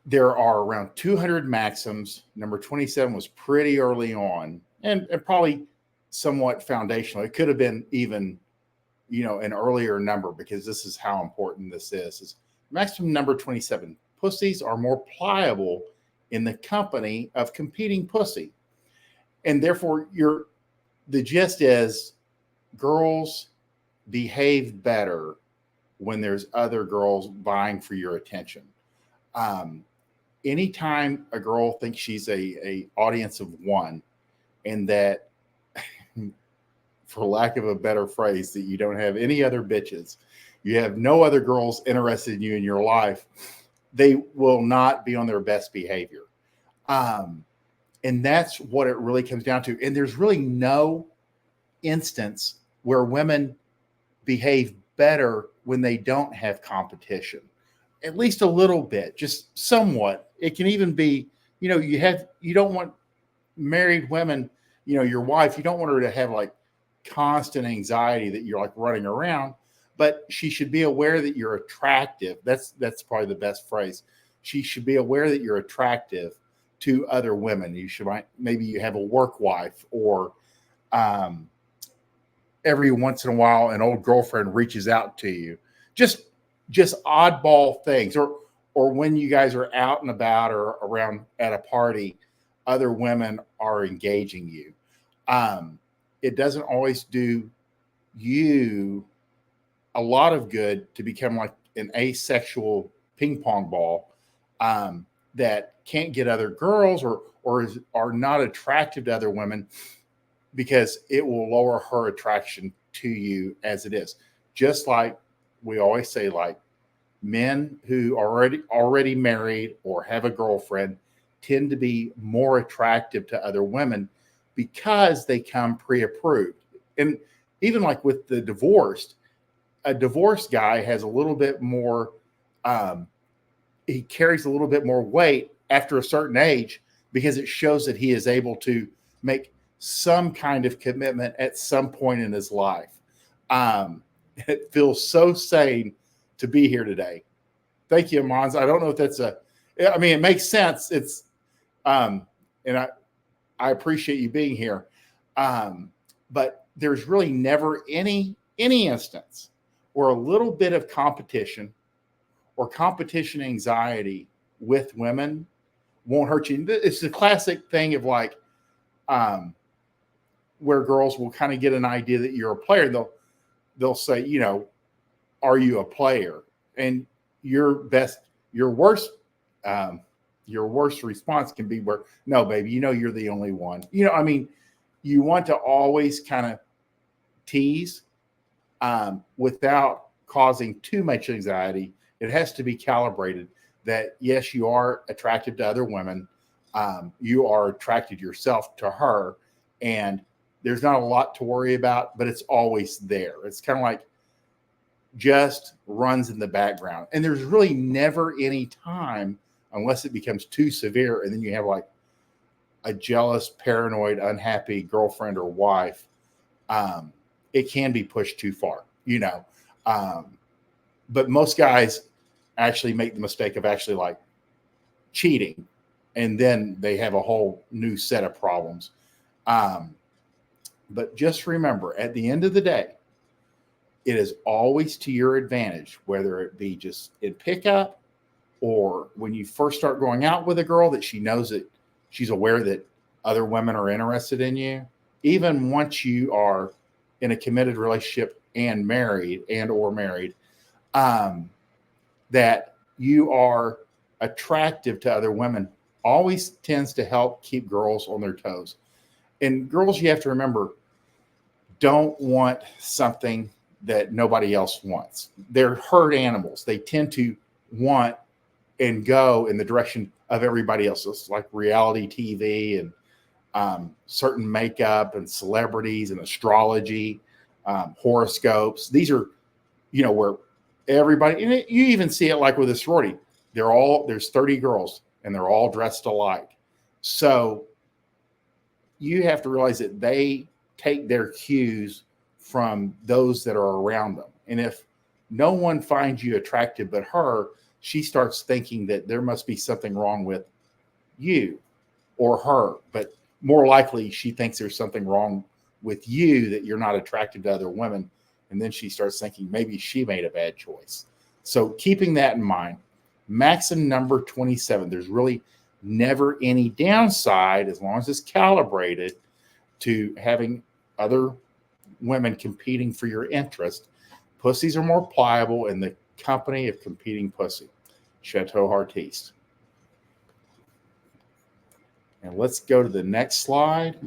there are around 200 Maxims. Number 27 was pretty early on and probably somewhat foundational. It could have been even, an earlier number because this is how important this is Maxim number 27. Pussies are more pliable in the company of competing pussy. And therefore, the gist is girls behave better when there's other girls vying for your attention. Um, Anytime a girl thinks she's a audience of one, and that, for lack of a better phrase, that you don't have any other bitches, you have no other girls interested in you in your life, they will not be on their best behavior. Um, and that's what it really comes down to. And there's really no instance where women behave better when they don't have competition, at least a little bit, just somewhat. It can even be, you don't want married women, your wife, you don't want her to have like constant anxiety that you're like running around, but she should be aware that you're attractive. That's probably the best phrase. She should be aware that you're attractive to other women. Maybe you have a work wife, or um, every once in a while an old girlfriend reaches out to you. Just oddball things, or when you guys are out and about or around at a party, other women are engaging you. It doesn't always do you a lot of good to become like an asexual ping pong ball, that can't get other girls, are not attractive to other women, because it will lower her attraction to you as it is. Just like we always say, like, men who are already married or have a girlfriend tend to be more attractive to other women because they come pre-approved. And even like with the divorced, a divorced guy has a little bit more, he carries a little bit more weight after a certain age, because it shows that he is able to make some kind of commitment at some point in his life. It feels so sane to be here today. Thank you, Mons. I don't know if it makes sense. And I appreciate you being here. But there's really never any instance where a little bit of competition or competition anxiety with women won't hurt you. It's the classic thing of like, where girls will kind of get an idea that you're a player. They'll say, are you a player? And your worst response can be, where, no, baby, you're the only one. You want to always kind of tease, without causing too much anxiety. It has to be calibrated that, yes, you are attracted to other women. You are attracted yourself to her, and there's not a lot to worry about, but it's always there. It's kind of like just runs in the background. And there's really never any time, unless it becomes too severe, and then you have like a jealous, paranoid, unhappy girlfriend or wife, it can be pushed too far, but most guys actually make the mistake of actually like cheating, and then they have a whole new set of problems. But just remember, at the end of the day, it is always to your advantage, whether it be just in pickup or when you first start going out with a girl, that she knows that she's aware that other women are interested in you. Even once you are in a committed relationship and married, that you are attractive to other women always tends to help keep girls on their toes. And girls, you have to remember, don't want something that nobody else wants. They're herd animals. They tend to want and go in the direction of everybody else. It's like reality TV and certain makeup and celebrities and astrology, horoscopes. These are, where everybody, and you even see it like with a sorority. There's 30 girls and they're all dressed alike. So you have to realize that they take their cues from those that are around them. And if no one finds you attractive but her, she starts thinking that there must be something wrong with you or her. But more likely, she thinks there's something wrong with you, that you're not attracted to other women. And then she starts thinking maybe she made a bad choice. So keeping that in mind, Maxim number 27, there's really never any downside as long as it's calibrated to having other women competing for your interest. Pussies are more pliable in the company of competing pussy. Chateau Heartiste. And let's go to the next slide.